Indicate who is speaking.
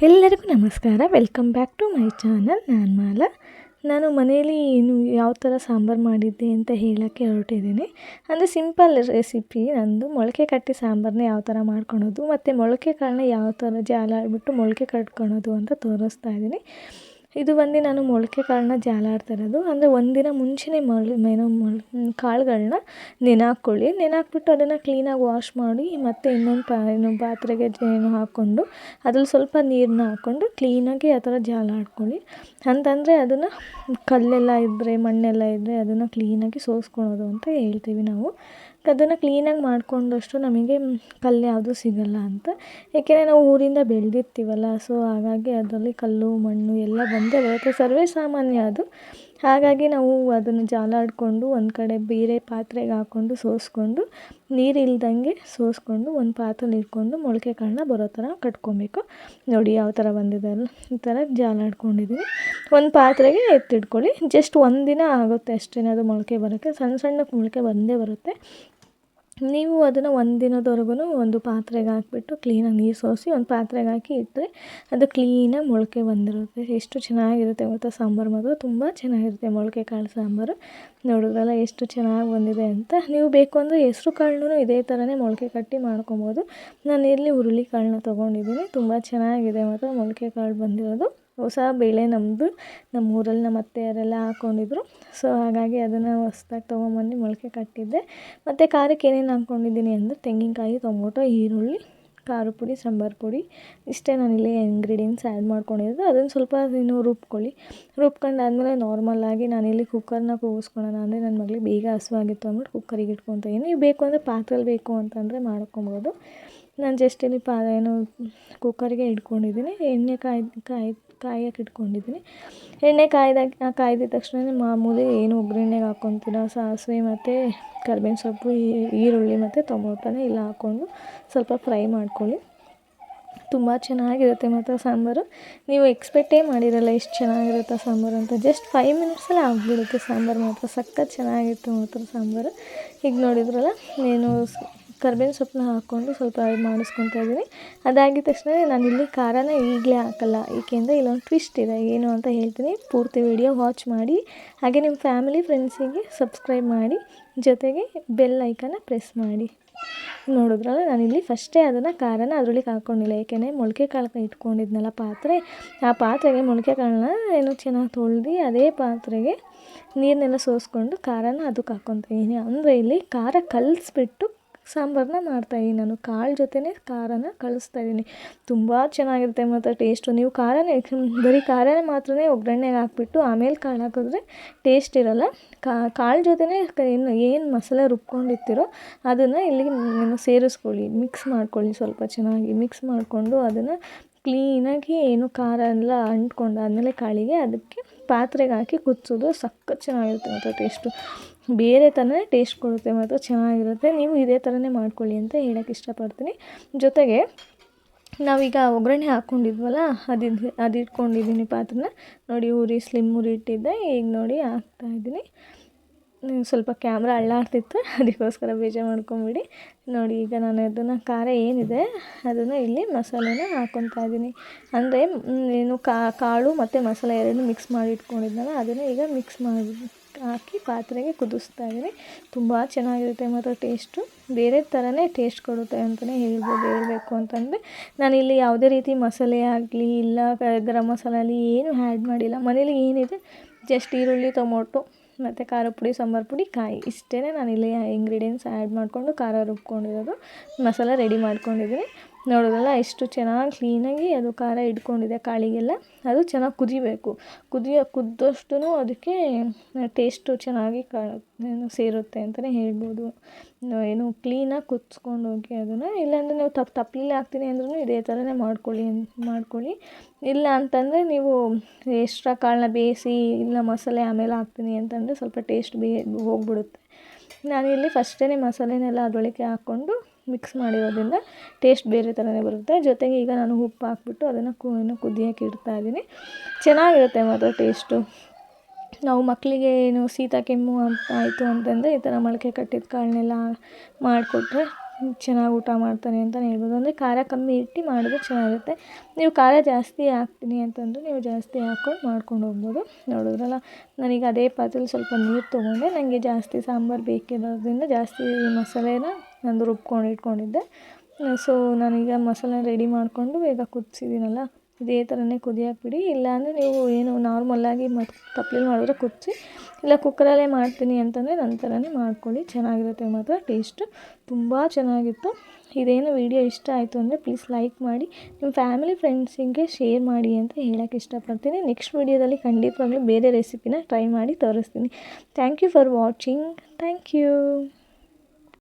Speaker 1: ಎಲ್ಲರಿಗೂ ನಮಸ್ಕಾರ. Welcome back to my channel. ನಾನು ಮಾಲಾ. ನಾನು ಮನೆಯಲ್ಲಿ ಯಾವ ಥರ ಸಾಂಬಾರು ಮಾಡಿದ್ದೆ ಅಂತ ಹೇಳೋಕ್ಕೆ ಹೊರಟಿದ್ದೀನಿ. ಅಂದರೆ ಸಿಂಪಲ್ ರೆಸಿಪಿ ನಂದು. ಮೊಳಕೆ ಕಟ್ಟಿ ಸಾಂಬಾರನ್ನ ಯಾವ ಥರ ಮಾಡ್ಕೊಳೋದು ಮತ್ತು ಮೊಳಕೆ ಕಾಳನ್ನ ಯಾವ ಥರ ಜಾಲಾಡ್ಬಿಟ್ಟು ಮೊಳಕೆ ಕಟ್ಕೊಳೋದು ಅಂತ ತೋರಿಸ್ತಾ ಇದ್ದೀನಿ. ಇದು ಬಂದು ನಾನು ಮೊಳಕೆ ಕಾಳನ್ನ ಜಾಲಾಡ್ತಾ ಇರೋದು. ಅಂದರೆ ಒಂದಿನ ಮುಂಚೆನೇ ಕಾಳುಗಳನ್ನ ನೆನೆಹಾಕ್ಕೊಳ್ಳಿ. ನೆನೆಹಾಕ್ಬಿಟ್ಟು ಅದನ್ನು ಕ್ಲೀನಾಗಿ ವಾಶ್ ಮಾಡಿ ಮತ್ತು ಇನ್ನೊಂದು ಪಾತ್ರೆಗೆ ಹಾಕ್ಕೊಂಡು ಅದ್ರಲ್ಲಿ ಸ್ವಲ್ಪ ನೀರನ್ನ ಹಾಕ್ಕೊಂಡು ಕ್ಲೀನಾಗಿ ಆ ಥರ ಜಾಲಾಡ್ಕೊಳ್ಳಿ. ಅಂತಂದರೆ ಅದನ್ನು ಕಲ್ಲೆಲ್ಲ ಇದ್ದರೆ ಮಣ್ಣೆಲ್ಲ ಇದ್ದರೆ ಅದನ್ನು ಕ್ಲೀನಾಗಿ ಸೋಸ್ಕೊಳೋದು ಅಂತ ಹೇಳ್ತೀವಿ ನಾವು. ಅದನ್ನು ಕ್ಲೀನಾಗಿ ಮಾಡಿಕೊಂಡಷ್ಟು ನಮಗೆ ಕಲ್ಲು ಯಾವುದೂ ಸಿಗೋಲ್ಲ ಅಂತ. ಏಕೆಂದರೆ ನಾವು ಊರಿಂದ ಬೆಳೆದಿರ್ತೀವಲ್ಲ, ಸೊ ಹಾಗಾಗಿ ಅದರಲ್ಲಿ ಕಲ್ಲು ಮಣ್ಣು ಎಲ್ಲ ಬಂದೇ ಬರುತ್ತೆ, ಸರ್ವೇ ಸಾಮಾನ್ಯ ಅದು. ಹಾಗಾಗಿ ನಾವು ಅದನ್ನು ಜಾಲಾಡಿಕೊಂಡು ಒಂದು ಕಡೆ ಬೇರೆ ಪಾತ್ರೆಗೆ ಹಾಕ್ಕೊಂಡು ಸೋಸ್ಕೊಂಡು ನೀರು ಇಲ್ದಂಗೆ ಸೋಸ್ಕೊಂಡು ಒಂದು ಪಾತ್ರೆಲಿ ಇಟ್ಕೊಂಡು ಮೊಳಕೆ ಕಾಳನ್ನ ಬರೋ ಥರ ಕಟ್ಕೊಬೇಕು. ನೋಡಿ ಯಾವ ಥರ ಬಂದಿದೆ ಅಲ್ಲ, ಈ ಥರ ಜಾಲಾಡ್ಕೊಂಡಿದ್ದೀನಿ. ಒಂದು ಪಾತ್ರೆಗೆ ಎತ್ತಿಟ್ಕೊಳ್ಳಿ. ಜಸ್ಟ್ ಒಂದಿನ ಆಗುತ್ತೆ ಅಷ್ಟೇ ಅದು ಮೊಳಕೆ ಬರೋಕ್ಕೆ. ಸಣ್ಣ ಸಣ್ಣ ಮೊಳಕೆ ಬಂದೇ ಬರುತ್ತೆ. ನೀವು ಅದನ್ನು ಒಂದು ದಿನದವರೆಗೂ ಒಂದು ಪಾತ್ರೆಗೆ ಹಾಕ್ಬಿಟ್ಟು ಕ್ಲೀನಾಗಿ ನೀರು ಸೋಸಿ ಒಂದು ಪಾತ್ರೆಗೆ ಹಾಕಿ ಇಟ್ಟರೆ ಅದು ಕ್ಲೀನಾಗಿ ಮೊಳಕೆ ಬಂದಿರುತ್ತೆ. ಎಷ್ಟು ಚೆನ್ನಾಗಿರುತ್ತೆ ಗೊತ್ತಾ ಸಾಂಬಾರು ಮಾತ್ರ. ತುಂಬ ಚೆನ್ನಾಗಿರುತ್ತೆ ಮೊಳಕೆ ಕಾಳು ಸಾಂಬಾರು. ನೋಡಿದ್ರಲ್ಲ ಎಷ್ಟು ಚೆನ್ನಾಗಿ ಬಂದಿದೆ ಅಂತ. ನೀವು ಬೇಕು ಅಂದರೆ ಹೆಸ್ರು ಕಾಳನ್ನೂ ಇದೇ ಥರನೇ ಮೊಳಕೆ ಕಟ್ಟಿ ಮಾಡ್ಕೊಬೋದು. ನಾನು ಇಲ್ಲಿ ಹುರುಳಿ ಕಾಳನ್ನ ತೊಗೊಂಡಿದ್ದೀನಿ. ತುಂಬ ಚೆನ್ನಾಗಿದೆ ಮಾತ್ರ ಮೊಳಕೆ ಕಾಳು ಬಂದಿರೋದು. ಹೊಸ ಬೇಳೆ ನಮ್ಮದು, ನಮ್ಮ ಊರಲ್ಲಿ ನಮ್ಮ ಅತ್ತೆಯರೆಲ್ಲ ಹಾಕ್ಕೊಂಡಿದ್ರು. ಸೊ ಹಾಗಾಗಿ ಅದನ್ನು ಹೊಸ್ದಾಗಿ ತೊಗೊಂಬಂದು ಮೊಳಕೆ ಕಟ್ಟಿದ್ದೆ. ಮತ್ತು ಖಾರಕ್ಕೆ ಏನೇನು ಹಾಕ್ಕೊಂಡಿದ್ದೀನಿ ಅಂದರೆ ತೆಂಗಿನಕಾಯಿ, ಟೊಮೊಟೊ, ಈರುಳ್ಳಿ, ಖಾರ ಪುಡಿ, ಸಾಂಬಾರು ಪುಡಿ, ಇಷ್ಟೇ ನಾನಿಲ್ಲಿ ಇಂಗ್ರೀಡಿಯೆಂಟ್ಸ್ ಆ್ಯಡ್ ಮಾಡ್ಕೊಂಡಿದ್ದು. ಅದನ್ನು ಸ್ವಲ್ಪ ರುಬ್ಕೊಳ್ಳಿ. ರುಬ್ಕೊಂಡಾದ್ಮೇಲೆ ನಾರ್ಮಲಾಗಿ ನಾನಿಲ್ಲಿ ಕುಕ್ಕರ್ನ ಕೂಗಿಸ್ಕೊಳ್ಳೋಣ ಅಂದರೆ ನನ್ನ ಮಗಳಿಗೆ ಬೇಗ ಹಸುವಾಗಿತ್ತು ಅಂದ್ಬಿಟ್ಟು ಕುಕ್ಕರಿಗೆ ಇಟ್ಕೊತೀನಿ. ನೀವು ಬೇಕು ಅಂದರೆ ಪಾತ್ರೆಲಿ ಬೇಕು ಅಂತಂದರೆ ಮಾಡ್ಕೊಬೋದು. ನಾನು ಜಸ್ಟ್ ಇಲ್ಲಿ ಕುಕ್ಕರಿಗೆ ಇಟ್ಕೊಂಡಿದ್ದೀನಿ. ಎಣ್ಣೆ ಕಾಯಕ್ಕೆ ಇಟ್ಕೊಂಡಿದ್ದೀನಿ. ಎಣ್ಣೆ ಕಾಯ್ದಿದ ತಕ್ಷಣ ಮಾಮೂಲಿ ಏನು ಒಗ್ಗರಣೆಗೆ ಹಾಕ್ಕೊತೀರ ಸಾಸಿವೆ ಮತ್ತು ಕರಿಬೇವಿನ ಸೊಪ್ಪು, ಈರುಳ್ಳಿ ಮತ್ತು ಟೊಮೊಟೊನ ಎಲ್ಲ ಹಾಕ್ಕೊಂಡು ಸ್ವಲ್ಪ ಫ್ರೈ ಮಾಡ್ಕೊಳ್ಳಿ. ತುಂಬ ಚೆನ್ನಾಗಿರುತ್ತೆ ಮಾತ್ರ ಸಾಂಬಾರು. ನೀವು ಎಕ್ಸ್ಪೆಕ್ಟೇ ಮಾಡಿರಲ್ಲ ಎಷ್ಟು ಚೆನ್ನಾಗಿರುತ್ತೆ ಸಾಂಬಾರು ಅಂತ. ಜಸ್ಟ್ 5 ಮಿನಿಟ್ಸಲ್ಲಿ ಆಗಿಬಿಡುತ್ತೆ ಸಾಂಬಾರು ಮಾತ್ರ. ಸಖತ್ ಚೆನ್ನಾಗಿರುತ್ತೆ ಮಾತ್ರ ಸಾಂಬಾರು. ಈಗ ನೋಡಿದ್ರಲ್ಲ, నేను ಕರಿಬೇವಿನ ಸೊಪ್ಪನ್ನ ಹಾಕ್ಕೊಂಡು ಸ್ವಲ್ಪ ಮಾಡಿಸ್ಕೊತಾ ಇದ್ದೀನಿ. ಅದಾಗಿದ ತಕ್ಷಣ ನಾನಿಲ್ಲಿ ಖಾರನ ಈಗಲೇ ಹಾಕಲ್ಲ, ಏಕೆಂದರೆ ಇಲ್ಲೊಂದು ಟ್ವಿಸ್ಟ್ ಇದೆ. ಏನು ಅಂತ ಹೇಳ್ತೀನಿ, ಪೂರ್ತಿ ವಿಡಿಯೋ ವಾಚ್ ಮಾಡಿ. ಹಾಗೆ ನಿಮ್ಮ ಫ್ಯಾಮಿಲಿ ಫ್ರೆಂಡ್ಸಿಗೆ ಸಬ್ಸ್ಕ್ರೈಬ್ ಮಾಡಿ, ಜೊತೆಗೆ ಬೆಲ್ ಐಕನ್ನ ಪ್ರೆಸ್ ಮಾಡಿ. ನೋಡಿದ್ರಲ್ಲ, ನಾನಿಲ್ಲಿ ಫಸ್ಟೇ ಅದನ್ನು ಖಾರನ ಅದರೊಳಗೆ ಹಾಕ್ಕೊಂಡಿಲ್ಲ. ಏಕೆಂದರೆ ಮೊಳಕೆ ಕಾಳನ್ನ ಇಟ್ಕೊಂಡಿದ್ನಲ್ಲ ಪಾತ್ರೆ, ಆ ಪಾತ್ರೆಗೆ ಮೊಳಕೆ ಕಾಳನ್ನ ಚೆನ್ನಾಗಿ ತೊಳೆದು ಅದೇ ಪಾತ್ರೆಗೆ ನೀರನ್ನೆಲ್ಲ ಸೋಸ್ಕೊಂಡು ಖಾರನ ಅದಕ್ಕೆ ಹಾಕ್ಕೊತೀನಿ. ಅಂದರೆ ಇಲ್ಲಿ ಖಾರ ಕಲಿಸ್ಬಿಟ್ಟು ಸಾಂಬಾರನ್ನ ಮಾಡ್ತಾಯಿದ್ದೀನಿ ನಾನು. ಕಾಳು ಜೊತೆನೇ ಖಾರನ ಕಲಿಸ್ತಾಯಿದ್ದೀನಿ. ತುಂಬ ಚೆನ್ನಾಗಿರುತ್ತೆ ಮತ್ತು ಟೇಸ್ಟು. ನೀವು ಬರೀ ಖಾರನ ಮಾತ್ರನೇ ಒಗ್ಗರಣೆಗೆ ಹಾಕ್ಬಿಟ್ಟು ಆಮೇಲೆ ಕಾಳು ಹಾಕಿದ್ರೆ ಟೇಸ್ಟ್ ಇರೋಲ್ಲ. ಕಾಳು ಜೊತೆನೇ ಏನು ಮಸಾಲೆ ರುಬ್ಕೊಂಡಿರ್ತೀರೋ ಅದನ್ನು ಇಲ್ಲಿ ಸೇರಿಸ್ಕೊಳ್ಳಿ, ಮಿಕ್ಸ್ ಮಾಡ್ಕೊಳ್ಳಿ. ಸ್ವಲ್ಪ ಚೆನ್ನಾಗಿ ಮಿಕ್ಸ್ ಮಾಡಿಕೊಂಡು ಅದನ್ನು ಕ್ಲೀನಾಗಿ ಖಾರ ಎಲ್ಲ ಅಂಟ್ಕೊಂಡಾದಮೇಲೆ ಕಾಳಿಗೆ ಅದಕ್ಕೆ ಪಾತ್ರೆಗೆ ಹಾಕಿ ಕುದಿಸೋದು. ಸಖತ್ ಚೆನ್ನಾಗಿರುತ್ತೆ ಮತ್ತು ಟೇಸ್ಟು. ಬೇರೆ ಥರನೇ ಟೇಸ್ಟ್ ಕೊಡುತ್ತೆ ಮತ್ತು ಚೆನ್ನಾಗಿರುತ್ತೆ. ನೀವು ಇದೇ ಥರನೇ ಮಾಡ್ಕೊಳ್ಳಿ ಅಂತ ಹೇಳೋಕ್ಕೆ ಇಷ್ಟಪಡ್ತೀನಿ. ಜೊತೆಗೆ ನಾವೀಗ ಒಗ್ಗರಣೆ ಹಾಕ್ಕೊಂಡಿದ್ವಲ್ಲ, ಅದು ಇಟ್ಕೊಂಡಿದ್ದೀನಿ ಪಾತ್ರೆನ. ನೋಡಿ ಸ್ಲಿಮ್ ಉರಿ ಇಟ್ಟಿದ್ದೆ. ಈಗ ನೋಡಿ ಹಾಕ್ತಾಯಿದ್ದೀನಿ. ಸ್ವಲ್ಪ ಕ್ಯಾಮ್ರಾ ಅಳ್ಳಾಡ್ತಿತ್ತು, ಅದಕ್ಕೋಸ್ಕರ ಬೇಜಾರು ಮಾಡ್ಕೊಂಬಿಡಿ. ನೋಡಿ ಈಗ ನಾನು ಅದನ್ನು ಖಾರ ಏನಿದೆ ಅದನ್ನು ಇಲ್ಲಿ ಮಸಾಲೆನ ಹಾಕ್ಕೊತಾ ಇದ್ದೀನಿ. ಅಂದರೆ ಕಾಳು ಮತ್ತು ಮಸಾಲೆ ಎರಡನ್ನೂ ಮಿಕ್ಸ್ ಮಾಡಿ ಇಟ್ಕೊಂಡಿದ್ನಲ್ಲ, ಅದನ್ನು ಈಗ ಮಿಕ್ಸ್ ಮಾಡಿ ಹಾಕಿ ಪಾತ್ರೆಗೆ ಕುದಿಸ್ತಾ ಇದ್ದೀನಿ. ತುಂಬ ಚೆನ್ನಾಗಿರುತ್ತೆ ಮತ್ತು ಟೇಸ್ಟು. ಬೇರೆ ಥರನೇ ಟೇಸ್ಟ್ ಕೊಡುತ್ತೆ ಅಂತಲೇ ಹೇಳಬೇಕು ಅಂತಂದರೆ, ನಾನಿಲ್ಲಿ ಯಾವುದೇ ರೀತಿ ಮಸಾಲೆ ಆಗಲಿ ಇಲ್ಲ ಗರಂ ಮಸಾಲೆ ಆಗಲಿ ಏನೂ ಆ್ಯಡ್ ಮಾಡಿಲ್ಲ. ಮನೇಲಿ ಏನಿದೆ ಜಸ್ಟ್ ಈರುಳ್ಳಿ, ಟೊಮೊಟೊ ಮತ್ತು ಖಾರ ಪುಡಿ, ಸಾಂಬಾರು ಪುಡಿ, ಕಾಯಿ, ಇಷ್ಟೇ ನಾನಿಲ್ಲಿ ಇಂಗ್ರೀಡಿಯೆಂಟ್ಸ್ ಆ್ಯಡ್ ಮಾಡಿಕೊಂಡು ಖಾರ ರುಬ್ಕೊಂಡಿರೋದು, ಮಸಾಲ ರೆಡಿ ಮಾಡ್ಕೊಂಡಿದ್ದೀನಿ. ನೋಡೋದಲ್ಲ ಎಷ್ಟು ಚೆನ್ನಾಗಿ ಕ್ಲೀನಾಗಿ ಅದು ಖಾರ ಇಟ್ಕೊಂಡಿದೆ ಕಾಳಿಗೆಲ್ಲ. ಅದು ಚೆನ್ನಾಗಿ ಕುದಿಬೇಕು. ಕುದ್ದಷ್ಟು ಅದಕ್ಕೆ ಟೇಸ್ಟು ಚೆನ್ನಾಗಿ ಸೇರುತ್ತೆ ಅಂತಲೇ ಹೇಳ್ಬೋದು. ಕ್ಲೀನಾಗಿ ಕುದಿಸ್ಕೊಂಡು ಹೋಗಿ ಅದನ್ನು. ಇಲ್ಲಾಂದರೆ ನೀವು ತಪ್ಪಲಿಲ್ಲ ಹಾಕ್ತೀನಿ ಅಂದ್ರೂ ಇದೇ ಥರನೇ ಮಾಡ್ಕೊಳ್ಳಿ. ಇಲ್ಲ ಅಂತಂದರೆ ನೀವು ಎಕ್ಸ್ಟ್ರಾ ಕಾಳನ್ನ ಬೇಯಿಸಿ ಇಲ್ಲ ಮಸಾಲೆ ಆಮೇಲೆ ಹಾಕ್ತೀನಿ ಅಂತಂದರೆ ಸ್ವಲ್ಪ ಟೇಸ್ಟ್ ಹೋಗ್ಬಿಡುತ್ತೆ. ನಾನಿಲ್ಲಿ ಫಸ್ಟೇ ಮಸಾಲೆನೆಲ್ಲ ಅದರೊಳಗೆ ಹಾಕ್ಕೊಂಡು ಮಿಕ್ಸ್ ಮಾಡಿರೋದ್ರಿಂದ ಟೇಸ್ಟ್ ಬೇರೆ ಥರನೇ ಬರುತ್ತೆ. ಜೊತೆಗೆ ಈಗ ನಾನು ಉಪ್ಪು ಹಾಕ್ಬಿಟ್ಟು ಅದನ್ನು ಕುದಿಯೋಕೆ ಇಡ್ತಾಯಿದ್ದೀನಿ. ಚೆನ್ನಾಗಿರುತ್ತೆ ಮಾತ್ರ ಟೇಸ್ಟು. ನಾವು ಮಕ್ಕಳಿಗೆ ಶೀತ ಕೆಮ್ಮು ಅಂತ ಆಯಿತು ಅಂತಂದರೆ ಈ ಥರ ಮೊಳಕೆ ಕಟ್ಟಿದ ಕಾಳನ್ನೆಲ್ಲ ಮಾಡಿಕೊಟ್ರೆ ಚೆನ್ನಾಗಿ ಊಟ ಮಾಡ್ತಾನೆ ಅಂತಲೇ ಹೇಳ್ಬೋದು. ಅಂದರೆ ಖಾರ ಕಮ್ಮಿ ಇಟ್ಟು ಮಾಡಿದ್ರೆ ಚೆನ್ನಾಗಿರುತ್ತೆ. ನೀವು ಖಾರ ಜಾಸ್ತಿ ಹಾಕ್ತೀನಿ ಅಂತಂದರೆ ನೀವು ಜಾಸ್ತಿ ಹಾಕ್ಕೊಂಡು ಮಾಡ್ಕೊಂಡು ಹೋಗ್ಬೋದು. ನೋಡಿದ್ರಲ್ಲ, ನಾನೀಗ ಅದೇ ಪಾತ್ರೆಲಿ ಸ್ವಲ್ಪ ನೀರು ತೊಗೊಂಡೆ. ನನಗೆ ಜಾಸ್ತಿ ಸಾಂಬಾರು ಬೇಕಿರೋದ್ರಿಂದ ಜಾಸ್ತಿ ಮಸಾಲೆನ ನಂದು ರುಬ್ಕೊಂಡು ಇಟ್ಕೊಂಡಿದ್ದೆ. ಸೊ ನಾನೀಗ ಮಸಾಲೆ ರೆಡಿ ಮಾಡಿಕೊಂಡು ಈಗ ಕುದಿಸಿದ್ದೀನಲ್ಲ, ಇದೇ ಥರನೇ ಕುದಿಯೋಕೆ ಬಿಡಿ. ಇಲ್ಲಾಂದರೆ ನೀವು ಏನು ನಾರ್ಮಲ್ಲಾಗಿ ತಪ್ಪಲೆಲಿ ಮಾಡಿದ್ರೆ ಕುದಿಸಿ, ಇಲ್ಲ ಕುಕ್ಕರಲ್ಲೇ ಮಾಡ್ತೀನಿ ಅಂತಂದರೆ ನನ್ನ ಥರನೇ ಮಾಡ್ಕೊಳ್ಳಿ. ಚೆನ್ನಾಗಿರುತ್ತೆ ಮಾತ್ರ, ಟೇಸ್ಟು ತುಂಬ ಚೆನ್ನಾಗಿತ್ತು. ಇದೇನು ವಿಡಿಯೋ ಇಷ್ಟ ಆಯಿತು ಅಂದರೆ ಪ್ಲೀಸ್ ಲೈಕ್ ಮಾಡಿ, ನಿಮ್ಮ ಫ್ಯಾಮಿಲಿ ಫ್ರೆಂಡ್ಸಿಗೆ ಶೇರ್ ಮಾಡಿ ಅಂತ ಹೇಳೋಕ್ಕೆ ಇಷ್ಟಪಡ್ತೀನಿ. ನೆಕ್ಸ್ಟ್ ವಿಡಿಯೋದಲ್ಲಿ ಖಂಡಿತವಾಗ್ಲೂ ಬೇರೆ ರೆಸಿಪಿನ ಟ್ರೈ ಮಾಡಿ ತೋರಿಸ್ತೀನಿ. Thank you for watching. Thank you.